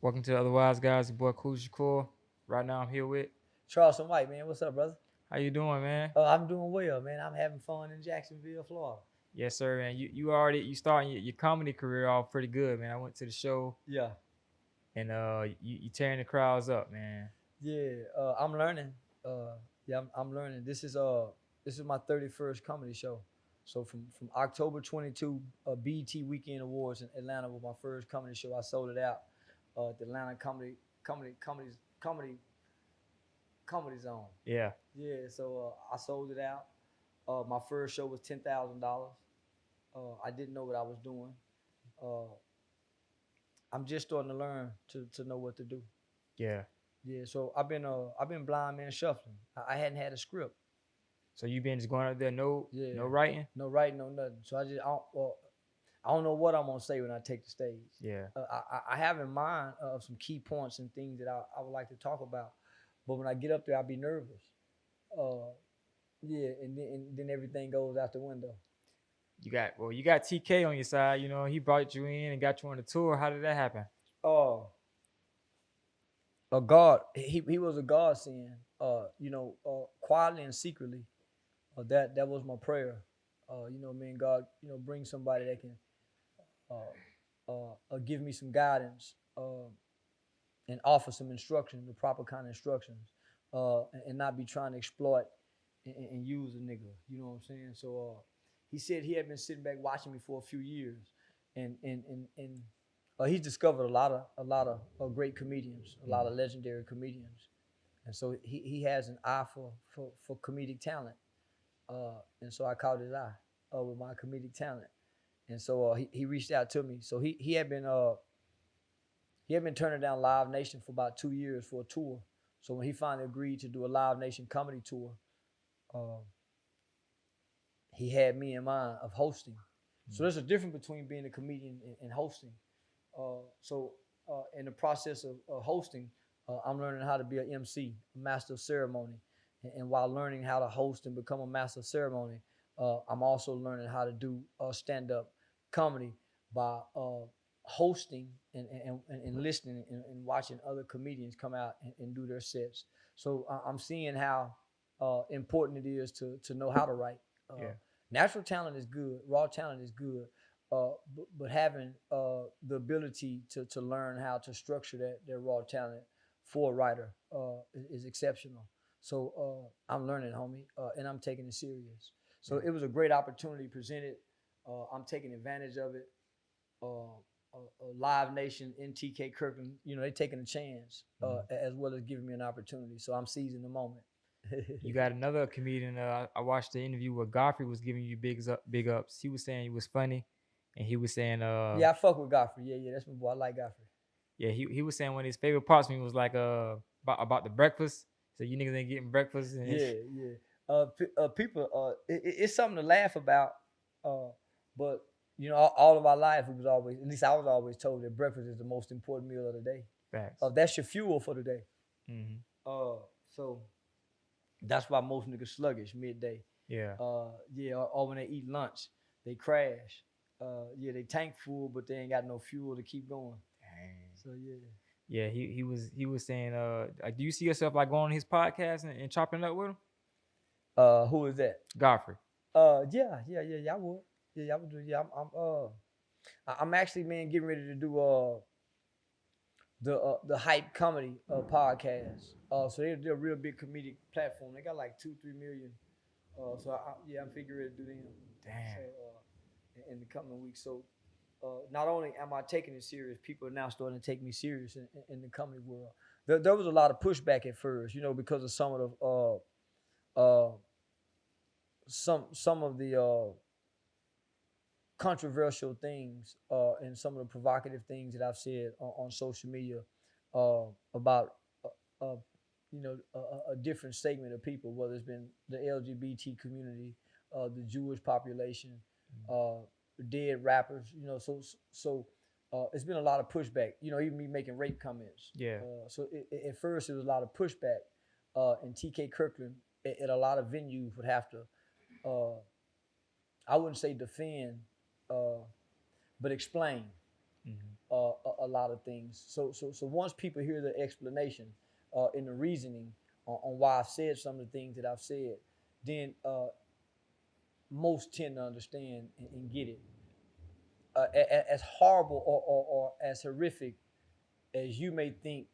Welcome to the Otherwise Guys, your boy Cool Shakur. Right now I'm here with. Charleston White, man. What's up, brother? How you doing, man? I'm doing well, man. I'm having fun in Jacksonville, Florida. Yes, sir, man. You starting your comedy career off pretty good, man. I went to the show Yeah, and you tearing the crowds up, man. yeah. I'm learning. I'm learning. This is my 31st comedy show. So from October 22, BET Weekend Awards in Atlanta was my first comedy show. I sold it out at the Atlanta Comedy Comedy Zone. Yeah. Yeah, so I sold it out. My first show was $10,000. I didn't know what I was doing. Uh, I'm just starting to learn to know what to do. Yeah. Yeah, so I've been blind man shuffling. I hadn't had a script. So you been just going out there, no Yeah, writing? no writing, no nothing. So I don't know what I'm gonna say when I take the stage. Yeah. I have in mind some key points and things that I would like to talk about, but when I get up there, I'll be nervous. Uh, yeah, and then everything goes out the window. You got TK on your side, he brought you in and got you on the tour. How did that happen? Uh, a God, he was a God sin. Quietly and secretly. That was my prayer. Man, God, bring somebody that can give me some guidance and offer some instruction, the proper kind of instructions, and not be trying to exploit and use a nigga. You know what I'm saying? So he said he had been sitting back watching me for a few years, and he's discovered a lot of great comedians, a lot of legendary comedians, and so he has an eye for comedic talent. And so I caught his eye with my comedic talent, and so he reached out to me. So he had been turning down Live Nation for about 2 years for a tour. So when he finally agreed to do a Live Nation comedy tour, uh, he had me in mind of hosting. So there's a difference between being a comedian and hosting. In the process of hosting, I'm learning how to be an MC, a master of ceremony. And while learning how to host and become a master of ceremony, I'm also learning how to do stand up comedy by hosting and listening and watching other comedians come out and do their sets. So I'm seeing how important it is to know how to write. Yeah. Natural talent is good, raw talent is good, but having the ability to learn how to structure that raw talent for a writer is exceptional. So I'm learning, homie, and I'm taking it serious. So Yeah. it was a great opportunity presented. I'm taking advantage of it. Live Nation, NTK Kirkland, they taking a chance as well as giving me an opportunity. So I'm seizing the moment. You got another comedian. I watched the interview where Godfrey was giving you big ups. He was saying he was funny, and he was saying, Yeah, I fuck with Godfrey. Yeah, that's my boy. I like Godfrey. yeah, he was saying one of his favorite parts when he was like, about the breakfast. So you niggas ain't getting breakfast, and Yeah, yeah. People, it's something to laugh about. But all of our life, it was always, at least I was always told that breakfast is the most important meal of the day. facts. That's your fuel for the day. Hmm. So that's why most niggas sluggish midday. Yeah. Yeah, or when they eat lunch, they crash. Yeah, they tank full, but they ain't got no fuel to keep going. Dang. So yeah. Yeah, he was saying, like, do you see yourself like going on his podcast and chopping it up with him? Who is that? Godfrey. Yeah. I would. Yeah, I would do. Yeah, I'm actually, man, getting ready to do the hype comedy podcast. So they're a real big comedic platform. They got like 2-3 million. I'm figuring to do them. Damn. So in the coming weeks. So not only am I taking it serious, people are now starting to take me serious in the comedy world. There was a lot of pushback at first, because of uh, some of the controversial things and some of the provocative things that I've said on social media about uh, a different segment of people, whether it's been the LGBT community, the Jewish population, uh, dead rappers. It's been a lot of pushback. Even me making rape comments. Yeah. At first it was a lot of pushback, and TK Kirkland at a lot of venues would have to. Uh, I wouldn't say defend, but explain Hmm. a lot of things. So once people hear the explanation and the reasoning on why I've said some of the things that I've said, then most tend to understand and get it. As horrible or as horrific as you may think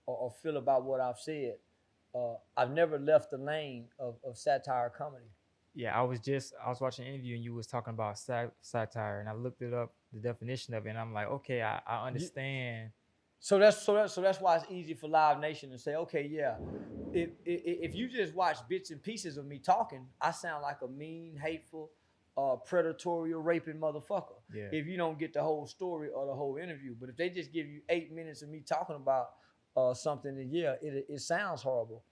or feel about what I've said, I've never left the lane of satire comedy. Yeah, I was watching an interview and you was talking about satire, and I looked it up, the definition of it, and I'm like, okay, I You, understand. so that's why it's easy for Live Nation to say, okay, yeah, if you just watch bits and pieces of me talking, I sound like a mean, hateful, predatory, raping motherfucker. Yeah, If you don't get the whole story or the whole interview, but if they just give you 8 minutes of me talking about something, then yeah, it sounds horrible.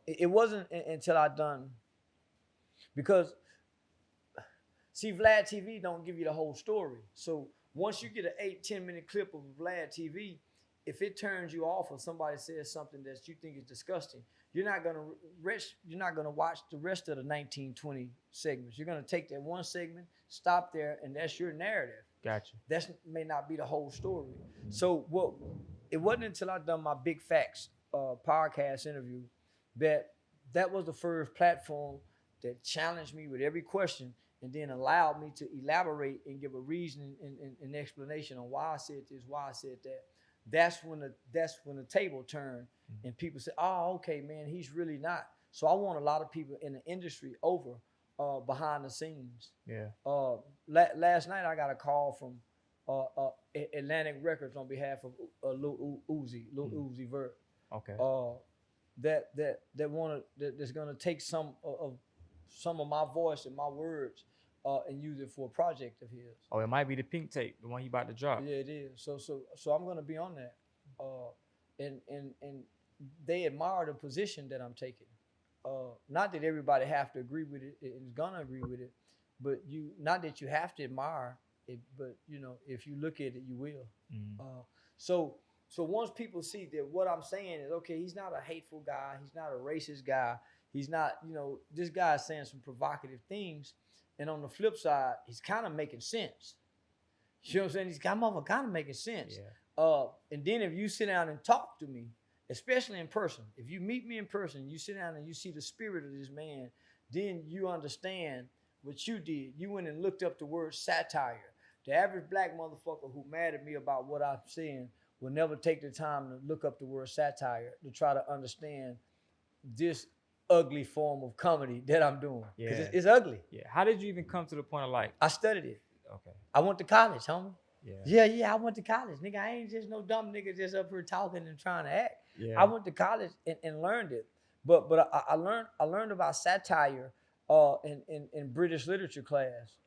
It wasn't until I done because see, Vlad TV don't give you the whole story. So once you get an 8-10 minute clip of Vlad TV, if it turns you off or somebody says something that you think is disgusting, you're not gonna watch the rest of the 19-20 segments. You're gonna take that one segment, stop there, and that's your narrative. gotcha. That may not be the whole story. So what? It wasn't until I done my Big Facts podcast interview that was the first platform that challenged me with every question and then allowed me to elaborate and give a reason and explanation on why I said this, why I said that. That's when the table turned and people said, "Oh, okay, man, he's really not." So I want a lot of people in the industry over behind the scenes. Yeah. Last night I got a call from Atlantic Records on behalf of Lil Uzi Vert. Okay. That's gonna take some of my voice and my words and use it for a project of his. Oh, it might be the pink tape, the one he about to drop. Yeah, it is. So I'm gonna be on that, and they admire the position that I'm taking. Not that everybody have to agree with it and is gonna agree with it, but not that you have to admire it, but if you look at it, you will. So once people see that what I'm saying is okay, he's not a hateful guy, he's not a racist guy, he's not, this guy is saying some provocative things, and on the flip side, he's kind of making sense. You know what I'm saying? He's kind of making sense. Yeah. And then if you sit down and talk to me, especially in person, if you meet me in person, you sit down and you see the spirit of this man, then you understand what you did. You went and looked up the word satire. The average black motherfucker who mad at me about what I'm saying will never take the time to look up the word satire to try to understand this ugly form of comedy that I'm doing. Because it's ugly. Yeah. How did you even come to the point of like? I studied it. Okay. I went to college, homie. Yeah. Yeah, I went to college. Nigga, I ain't just no dumb nigga just up here talking and trying to act. Yeah. I went to college and learned it. But I learned about satire in British literature class,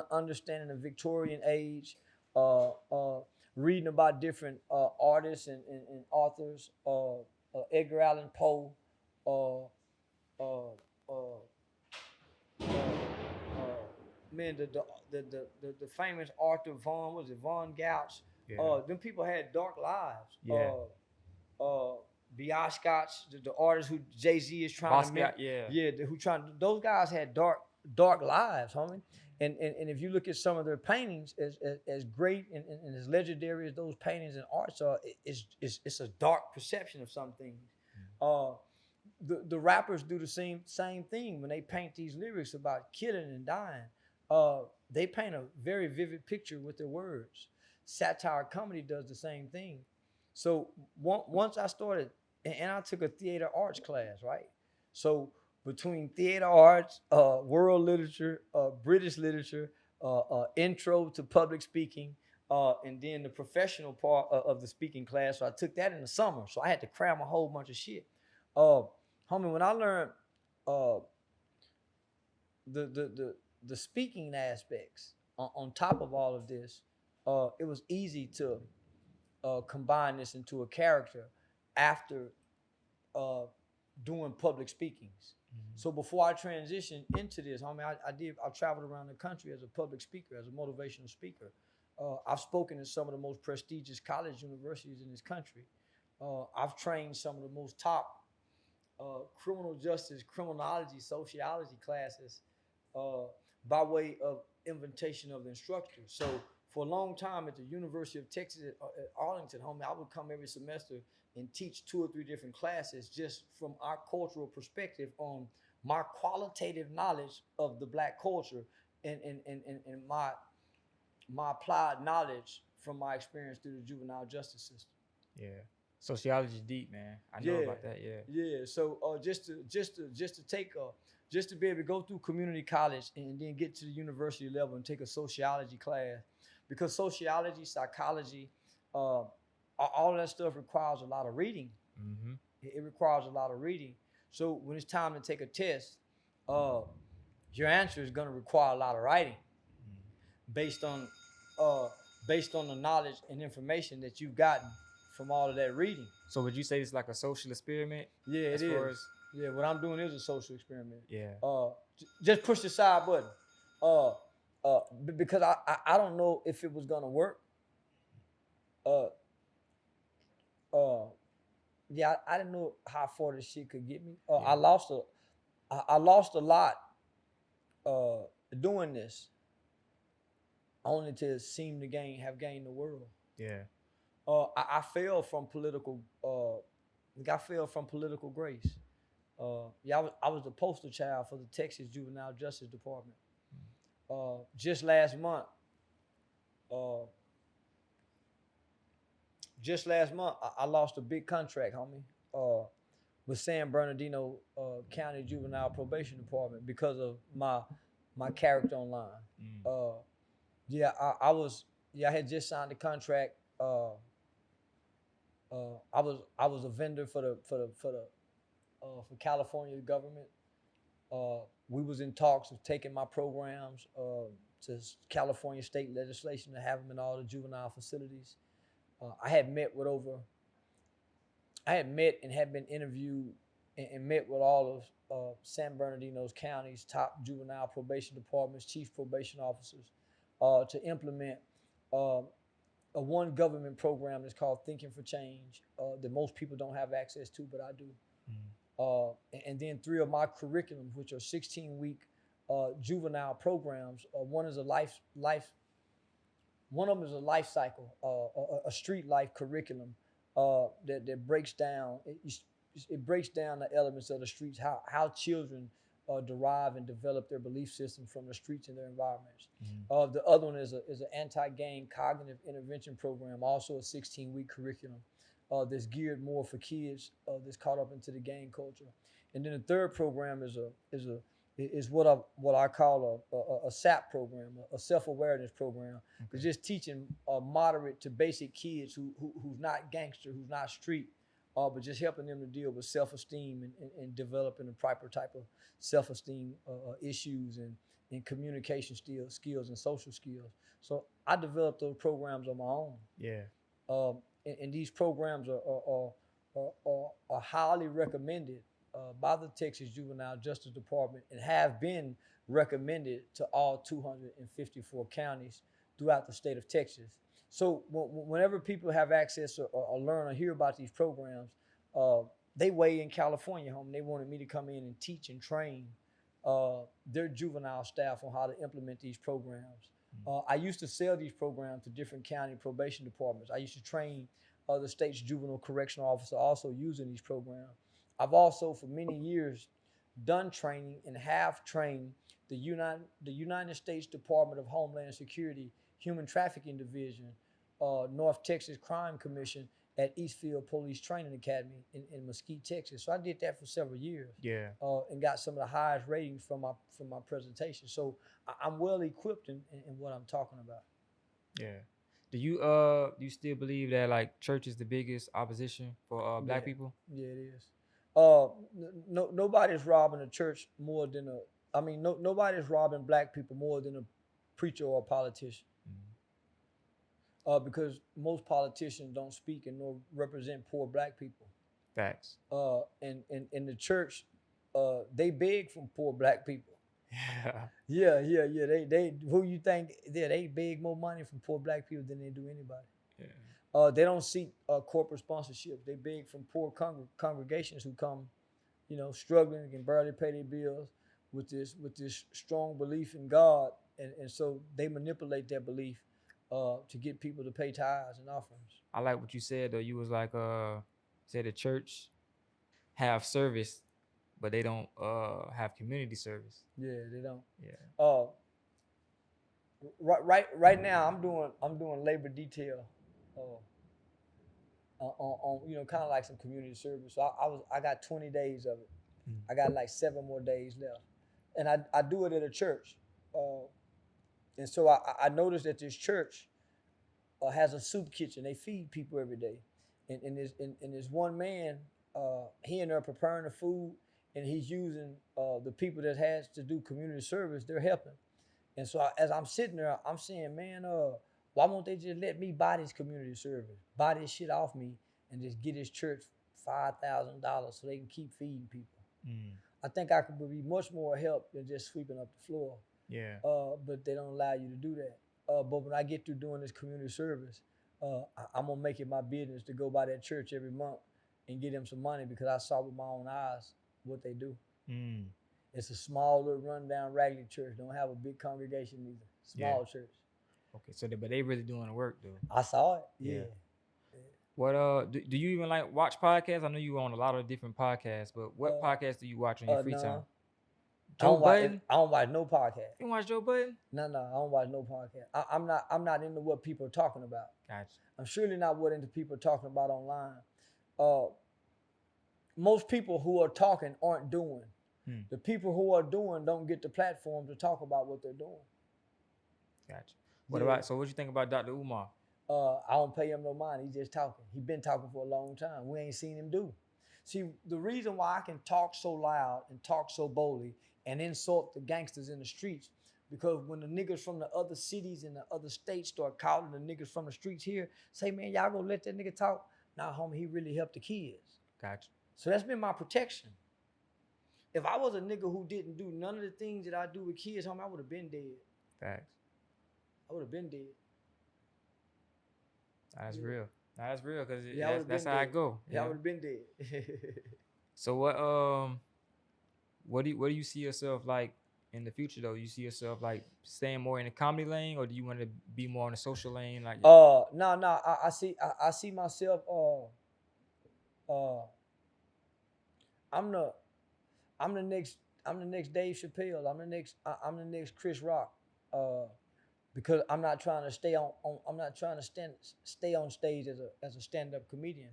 understanding the Victorian age, reading about different artists and authors, Edgar Allan Poe, man, the famous Arthur Von Gouch. Yeah. Them people had dark lives. Yeah. Bioscotch, the artist who Jay-Z is trying to make. Those guys had dark lives, homie. And if you look at some of their paintings, as great and as legendary as those paintings and arts are, it's a dark perception of some things. The rappers do the same thing when they paint these lyrics about killing and dying. They paint a very vivid picture with their words. Satire comedy does the same thing. So once I started, and I took a theater arts class, right? So between theater arts, world literature, British literature, intro to public speaking, and then the professional part of the speaking class. So I took that in the summer. So I had to cram a whole bunch of shit. Homie, when I learned the speaking aspects on top of all of this, it was easy to combine this into a character after doing public speakings. So before I transitioned into this, homie, I traveled around the country as a public speaker, as a motivational speaker. I've spoken at some of the most prestigious college universities in this country. I've trained some of the most top criminal justice, criminology, sociology classes by way of invitation of the instructors. So For a long time at the University of Texas at Arlington, homie, I would come every semester and teach 2 or 3 different classes just from our cultural perspective on my qualitative knowledge of the black culture and my applied knowledge from my experience through the juvenile justice system. Yeah. Sociology deep, man. I know Yeah, about that. Yeah. yeah. So just to take just to be able to go through community college and then get to the university level and take a sociology class, because sociology, psychology, all that stuff requires a lot of reading. Mm-hmm. It requires a lot of reading. So when it's time to take a test, uh, your answer is going to require a lot of writing based on uh, based on the knowledge and information that you've gotten from all of that reading. So would you say it's like a social experiment Yeah, it as far is. as Yeah, what I'm doing is a social experiment. yeah. Just push the side button. Uh, because I don't know if it was gonna work. Uh, uh, yeah, I didn't know how far this shit could get me. Yeah. I lost a lot uh doing this, only to seem to have gained the world. Yeah. I fell from political. I fell from political grace. Yeah, I was the poster child for the Texas Juvenile Justice Department. Just last month, uh, I lost a big contract, homie, with San Bernardino County Juvenile Probation Department because of my character online. Mm. Yeah, I was. Yeah, I had just signed the contract. I was a vendor for California government. We was in talks of taking my programs to California state legislation to have them in all the juvenile facilities. I had met with over. I had met and had been interviewed and met with all of San Bernardino's county's top juvenile probation departments, chief probation officers, to implement uh, a one government program that's called Thinking for Change that most people don't have access to, but I do. And then 3 of my curriculums, which are 16-week juvenile programs. One is a one of them is a life cycle, a street life curriculum that breaks down. It breaks down the elements of the streets, how children derive and develop their belief system from the streets and their environments. The other one is an anti-gang cognitive intervention program, also a 16-week curriculum that's geared more for kids that's caught up into the gang culture. And then the third program is what I call a SAP program, a self-awareness program. Okay. It's just teaching moderate to basic kids who's not gangster, who's not street, but just helping them to deal with self-esteem and developing the proper type of self-esteem issues and communication skills and social skills. So I developed those programs on my own. Yeah. And these programs are highly recommended by the Texas Juvenile Justice Department and have been recommended to all 254 counties throughout the state of Texas. So whenever people have access or learn or hear about these programs, they weigh in California, home. They wanted me to come in and teach and train their juvenile staff on how to implement these programs. I used to sell these programs to different county probation departments. I used to train the state's juvenile correctional officer also using these programs. I've also, for many years, done training and have trained the United States Department of Homeland Security Human Trafficking Division, North Texas Crime Commission at Eastfield Police Training Academy in Mesquite, Texas. So I did that for several years. Yeah. And got some of the highest ratings from my presentation. So I'm well equipped in what I'm talking about. Yeah. Do you still believe that like church is the biggest opposition for black people? Yeah, it is. Nobody's robbing a church more than nobody's robbing black people more than a preacher or a politician. Because most politicians don't speak and nor represent poor black people. Facts. And in the church, they beg from poor black people. Yeah. Yeah. They who you think they beg more money from poor black people than they do anybody. Yeah. They don't seek corporate sponsorship. They beg from poor congregations who come, struggling and can barely pay their bills with this strong belief in God, and so they manipulate that belief to get people to pay tithes and offerings. I like what you said though. You was like said the church have service, but they don't have community service. Yeah, they don't. Yeah. Uh, right now, I'm doing labor detail. Uh, on kind of like some community service. So I got 20 days of it. Mm. I got like 7 more days left, and I do it at a church. And so I noticed that this church has a soup kitchen. They feed people every day, and there's one man. He and there preparing the food, and he's using the people that has to do community service. They're helping, and so as I'm sitting there, I'm saying, man, why won't they just let me buy this community service, buy this shit off me, and just get this church $5,000 so they can keep feeding people? Mm. I think I could be much more help than just sweeping up the floor. Yeah. But they don't allow you to do that. But when I get through doing this community service, I'm gonna make it my business to go by that church every month and get them some money because I saw with my own eyes what they do. Mm. It's a small little rundown raggedy church. Don't have a big congregation either. Small church. Okay, so but they really doing the work though. I saw it. Yeah. What do you even like watch podcasts? I know you on a lot of different podcasts, but what podcasts do you watch on your free time? Joe Budden? I don't watch no podcast. You watch Joe Budden? No, I don't watch no podcast. I'm not into what people are talking about. Gotcha. I'm surely not what into people are talking about online. Most people who are talking aren't doing. The people who are doing don't get the platform to talk about what they're doing. Gotcha. What about, so what you think about Dr. Umar? I don't pay him no mind. He's just talking. He's been talking for a long time. We ain't seen him do. See, the reason why I can talk so loud and talk so boldly and insult the gangsters in the streets, because when the niggas from the other cities and the other states start calling the niggas from the streets here, say, man, y'all gonna let that nigga talk? Nah, homie, he really helped the kids. Gotcha. So that's been my protection. If I was a nigga who didn't do none of the things that I do with kids, homie, I would have been dead. Facts. I would have been dead. That's real. That's real because that's how I go. Yeah, I would have been dead. So what do you see yourself like in the future though? You see yourself like staying more in the comedy lane, or do you want to be more in the social lane? Like no, I see myself. I'm the next Dave Chappelle. I'm the next Chris Rock. Because I'm not trying to stay on stage as a stand-up comedian.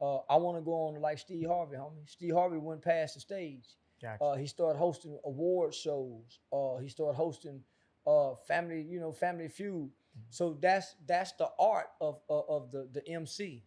I want to go on like Steve Harvey, homie. Steve Harvey went past the stage. Gotcha. He started hosting award shows. He started hosting Family Feud. So that's the art of the MC.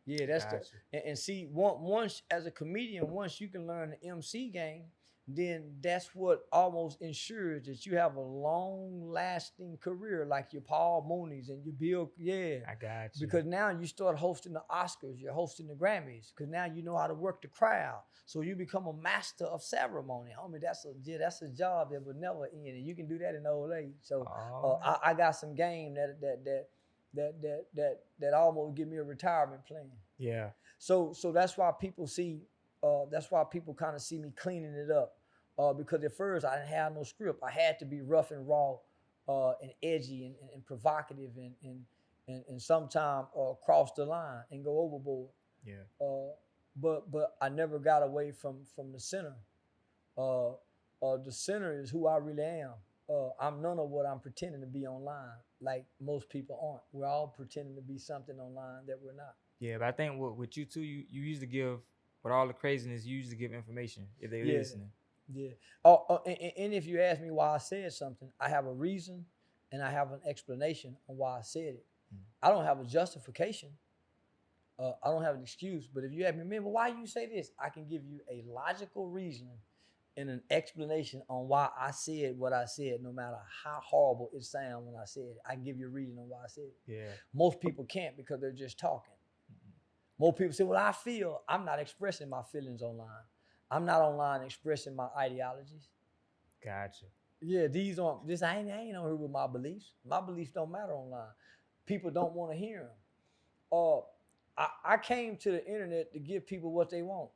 Yeah, that's gotcha. And see, once as a comedian, once you can learn the MC game, then that's what almost ensures that you have a long-lasting career, like your Paul Mooney's and your Bill. Yeah, I got you. Because now you start hosting the Oscars, you're hosting the Grammys, because now you know how to work the crowd. So you become a master of ceremony, homie. That's a job that will never end, and you can do that in old age. So I got some game that almost give me a retirement plan. Yeah. So that's why people see. That's why people kind of see me cleaning it up. Because at first I didn't have no script. I had to be rough and raw, and edgy and provocative and sometimes cross the line and go overboard. Yeah. But I never got away from the center. The center is who I really am. I'm none of what I'm pretending to be online, like most people aren't. We're all pretending to be something online that we're not. Yeah, but I think with you too, you used to give, with all the craziness, you used to give information if they're listening. Yeah. And if you ask me why I said something, I have a reason and I have an explanation on why I said it. I don't have a justification. I don't have an excuse. But if you ask me, man, why you say this? I can give you a logical reason and an explanation on why I said what I said, no matter how horrible it sounds when I said it. I can give you a reason on why I said it. Yeah. Most people can't because they're just talking. Most people say, well, I feel. I'm not expressing my feelings online. I'm not online expressing my ideologies. Gotcha. Yeah, I ain't on here with my beliefs. My beliefs don't matter online. People don't want to hear them. I came to the internet to give people what they want.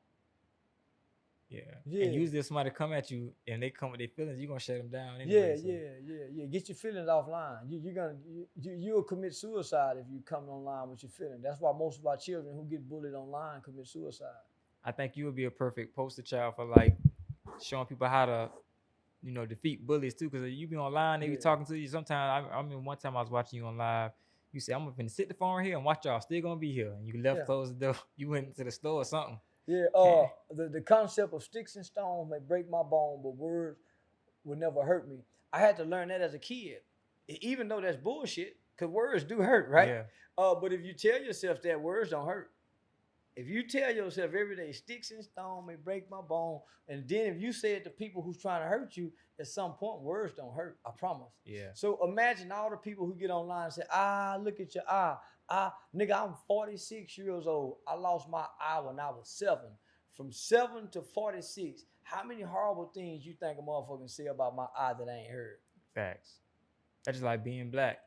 Yeah. Yeah. And usually if somebody come at you and they come with their feelings, you're gonna shut them down anyway. Yeah. Get your feelings offline. You'll commit suicide if you come online with your feelings. That's why most of our children who get bullied online commit suicide. I think you would be a perfect poster child for like showing people how to, defeat bullies too. Because you be online, they be talking to you. Sometimes I mean, one time I was watching you on live. You said, "I'm gonna sit the phone right here and watch y'all. Still gonna be here." And you left, closed the door. You went to the store or something. Yeah. The concept of sticks and stones may break my bone, but words will never hurt me. I had to learn that as a kid, even though that's bullshit. Cause words do hurt, right? Yeah. But if you tell yourself that words don't hurt, if you tell yourself every day, sticks and stone may break my bone, and then if you say it to people who's trying to hurt you, at some point, words don't hurt. I promise. Yeah. So imagine all the people who get online and say, look at your eye. Nigga, I'm 46 years old. I lost my eye when I was 7. From 7 to 46, how many horrible things you think a motherfucker can say about my eye that I ain't heard? Facts. That's just like being black.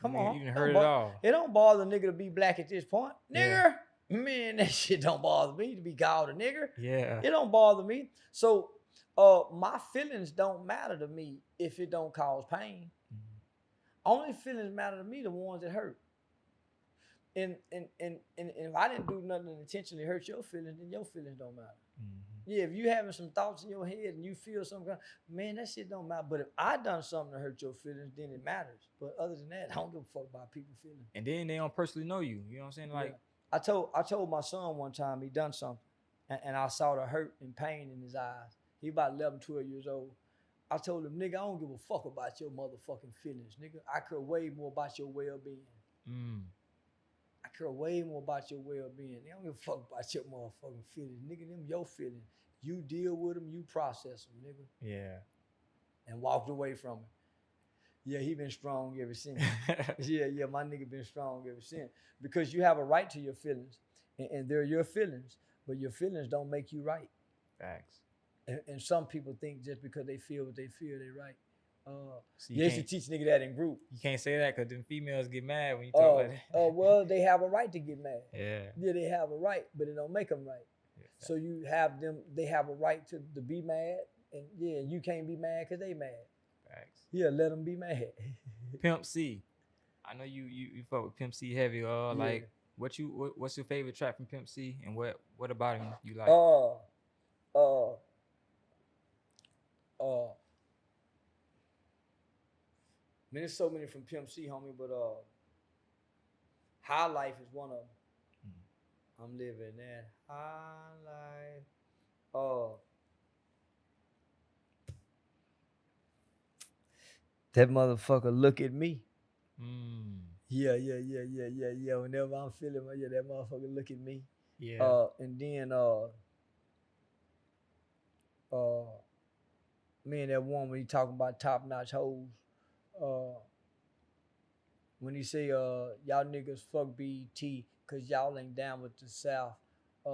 Come on. You done heard it all. It don't bother a nigga to be black at this point. Nigger. Yeah. Man, that shit don't bother me to be called a nigger. Yeah. It don't bother me. So my feelings don't matter to me if it don't cause pain. Mm-hmm. Only feelings matter to me the ones that hurt. And if I didn't do nothing to intentionally hurt your feelings, then your feelings don't matter. Mm-hmm. Yeah, if you having some thoughts in your head and you feel some kind, man, that shit don't matter. But if I done something to hurt your feelings, then it matters. But other than that, I don't give a fuck about people's feelings. And then they don't personally know you. You know what I'm saying? Like, I told my son one time he done something, and I saw the hurt and pain in his eyes. He about 11, 12 years old. I told him, nigga, I don't give a fuck about your motherfucking feelings, nigga. I care way more about your well-being. I care way more about your well-being. I don't give a fuck about your motherfucking feelings, nigga. Them your feelings. You deal with them, you process them, nigga. Yeah. And walked away from it. Yeah, he been strong ever since. yeah, my nigga been strong ever since. Because you have a right to your feelings, and they're your feelings, but your feelings don't make you right. Facts. And some people think just because they feel what they feel, they right. You should teach nigga that in group. You can't say that because them females get mad when you talk like that. Well, they have a right to get mad. Yeah, they have a right, but it don't make them right. Yeah, so you have them, they have a right to be mad, and you can't be mad because they mad. Facts. Yeah, let them be mad. Pimp C. I know you fuck with Pimp C heavy. Like what's your favorite track from Pimp C, and what about him you like? Man, there's so many from Pimp C, homie, but High Life is one of them. I'm living that high life. That motherfucker look at me. Yeah. Whenever I'm feeling, that motherfucker look at me. Yeah. And then me and that one when he talking about top notch hoes. When he say y'all niggas fuck BET cause y'all ain't down with the South. I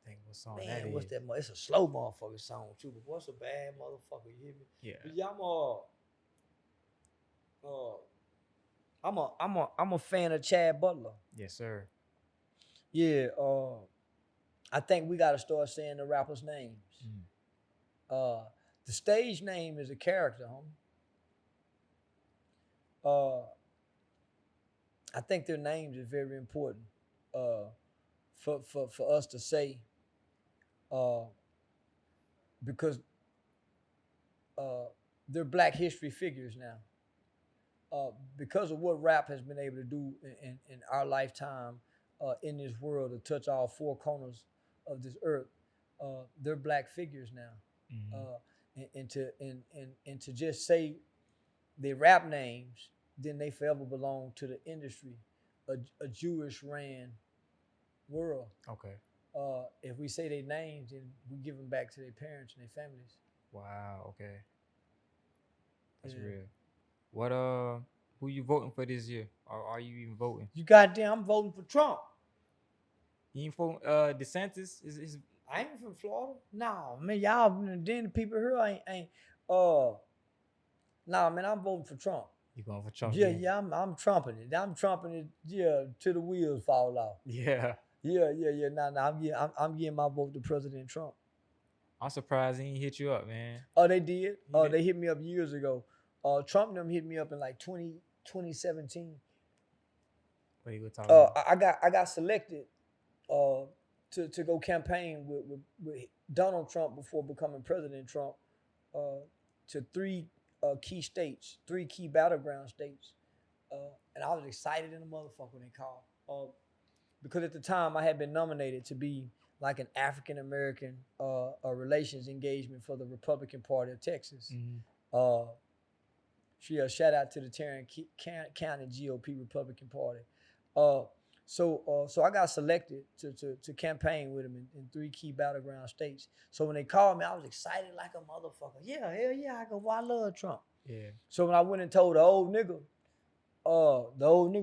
think what song man, that what's is. that? It's a slow motherfucking song too, but what's a bad motherfucker? You hear me? Yeah. But I'm a fan of Chad Butler. Yes, sir. Yeah. I think we gotta start saying the rappers' names. The stage name is a character, homie. I think their names is very important for us to say because they're Black history figures now. Because of what rap has been able to do in our lifetime in this world to touch all 4 corners of this earth, they're Black figures now. And to just say they rap names, then they forever belong to the industry, a Jewish ran world. Okay. If we say their names, then we give them back to their parents and their families. Wow. Okay. That's real. What who you voting for this year? Or are you even voting? You goddamn, I'm voting for Trump. You ain't voting DeSantis? Is I ain't from Florida. No, man, y'all then the people here ain't nah, man, I'm voting for Trump. You going for Trump? Yeah, I'm trumping it. I'm trumping it, till the wheels fall off. Yeah. Yeah. Nah, I'm giving my vote to President Trump. I'm surprised he ain't hit you up, man. Oh, they did. He did. They hit me up years ago. Trump and them hit me up in like 2017. What you gonna talk about? I got selected to go campaign with Donald Trump before becoming President Trump to three key states, three key battleground states. And I was excited in the motherfucker when they called. Because at the time I had been nominated to be like an African American relations engagement for the Republican Party of Texas. Mm-hmm. Shout out to the Tarrant County GOP Republican Party. So I got selected to campaign with him in three key battleground states. So when they called me, I was excited like a motherfucker. Yeah, hell yeah, I go, well, I love Trump. Yeah. So when I went and told the old nigga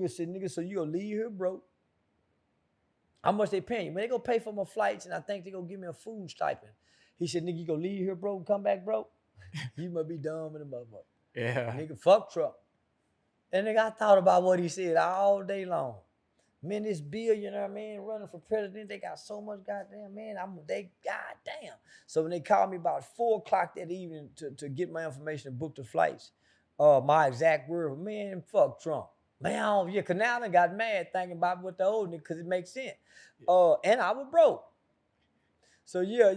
said, nigga, so you gonna leave here broke? How much they paying you? Man, they gonna pay for my flights and I think they gonna give me a food stipend. He said, nigga, you gonna leave here broke and come back broke? You must be dumb in the motherfucker. Yeah. Nigga, fuck Trump. And nigga, I thought about what he said all day long. Man, this bill, you know what I mean, running for president, they got so much goddamn, man, goddamn. So when they called me about 4:00 that evening to get my information and book the flights, my exact word, man, fuck Trump. Man, cause now I got mad thinking about what the old nigga, cause it makes sense. And I was broke. So yeah,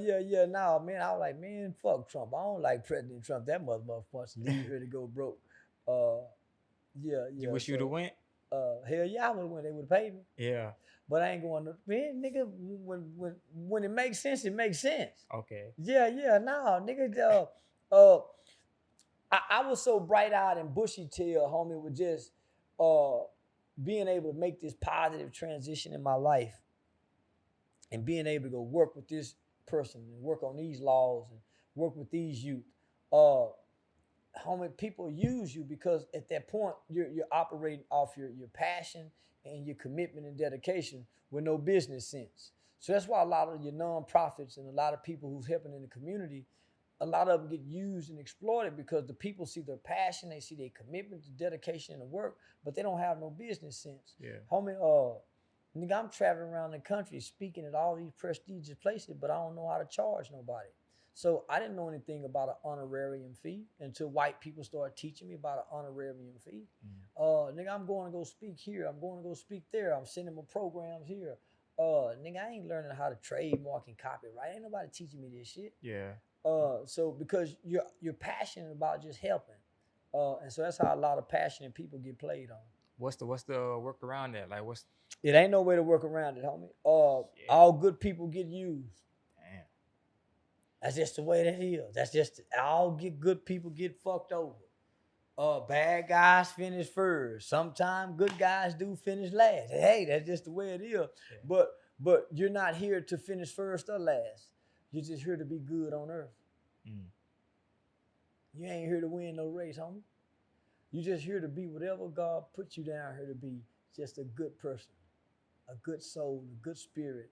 nah, man, I was like, man, fuck Trump. I don't like President Trump. That motherfucker wants to leave here to go broke. Yeah. You wish you'd have went? Hell yeah, I would have went. They would have paid me. Yeah. But I ain't going to, man, nigga, when it makes sense, it makes sense. Okay. Yeah, nah, nigga, I was so bright-eyed and bushy-tailed, homie, with just being able to make this positive transition in my life and being able to go work with this person and work on these laws and work with these youth. Homie, people use you because at that point you're operating off your passion and your commitment and dedication with no business sense. So that's why a lot of your nonprofits and a lot of people who's helping in the community, a lot of them get used and exploited because the people see their passion, they see their commitment, the dedication, and the work, but they don't have no business sense. Yeah. Homie, nigga, I'm traveling around the country speaking at all these prestigious places, but I don't know how to charge nobody. So I didn't know anything about an honorarium fee until white people started teaching me about an honorarium fee. Nigga, I'm going to go speak here. I'm going to go speak there. I'm sending my programs here. Nigga, I ain't learning how to trademark and copyright. Ain't nobody teaching me this shit. Yeah. So because you're passionate about just helping. And so that's how a lot of passionate people get played on. What's the work around that? Like It ain't no way to work around it, homie. All good people get used. Damn. That's just the way that is. That's just good people get fucked over. Bad guys finish first. Sometimes good guys do finish last. Hey, that's just the way it is. Yeah. But you're not here to finish first or last. You're just here to be good on earth. You ain't here to win no race, homie. You're just here to be whatever God put you down here to be. Just a good person, a good soul, a good spirit,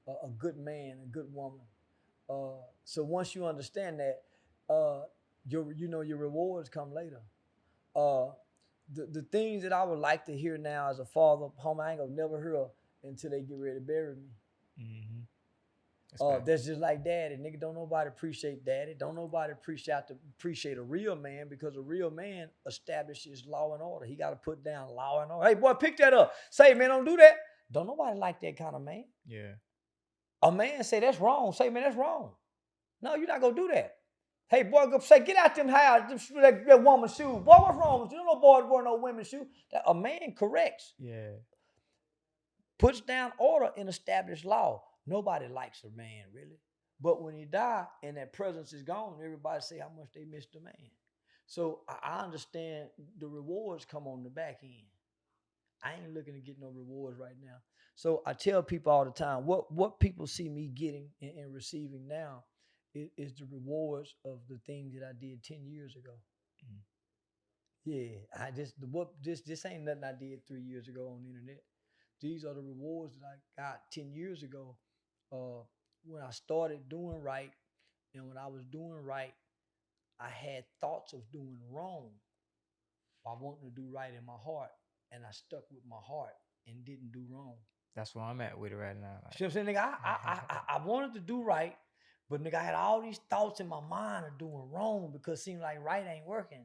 a good man, a good woman. So once you understand that, your rewards come later. The things that I would like to hear now as a father, homie, I ain't gonna never hear until they get ready to bury me. That's just like daddy. Nigga, don't nobody appreciate daddy. Don't nobody appreciate a real man, because a real man establishes law and order. He got to put down law and order. Hey, boy, pick that up. Say, man, don't do that. Don't nobody like that kind of man. Yeah. A man say that's wrong. Say, man, that's wrong. No, you're not gonna do that. Hey, boy, go say, get out them house, that woman's shoes. Boy, what's wrong with you? No boys wearing no women's shoes. A man corrects. Yeah. Puts down order and establishes law. Nobody likes a man, really. But when he die and that presence is gone, everybody say how much they missed the man. So I understand the rewards come on the back end. I ain't looking to get no rewards right now. So I tell people all the time, what people see me getting and receiving now is the rewards of the things that I did 10 years ago. Yeah, this ain't nothing I did 3 years ago on the internet. These are the rewards that I got 10 years ago when I started doing right. And when I was doing right, I had thoughts of doing wrong. I wanted to do right in my heart, and I stuck with my heart and didn't do wrong. That's where I'm at with it right now. Like, you know what I'm saying, nigga? I wanted to do right, But nigga, I had all these thoughts in my mind of doing wrong because it seemed like right ain't working.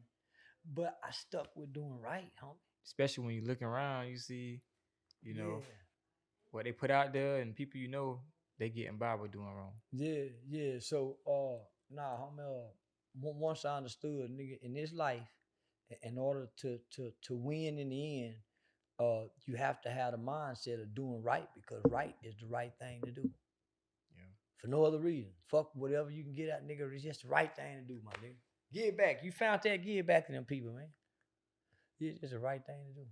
But I stuck with doing right, homie. Especially when you look around, you see, you know, Yeah. what they put out there and people you know, they getting by with doing wrong. Yeah. So nah, homie, once I understood, nigga, in this life, in order to win in the end, you have to have the mindset of doing right because right is the right thing to do. Yeah. For no other reason. Fuck whatever you can get out, nigga. It's just the right thing to do, my nigga. Give it back. You found that, give it back to them people, man. It's just the right thing to do.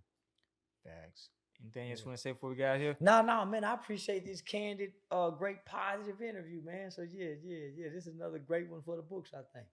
Facts. Anything else you want to say before we got here? No, man. I appreciate this candid, great positive interview, man. So yeah. This is another great one for the books, I think.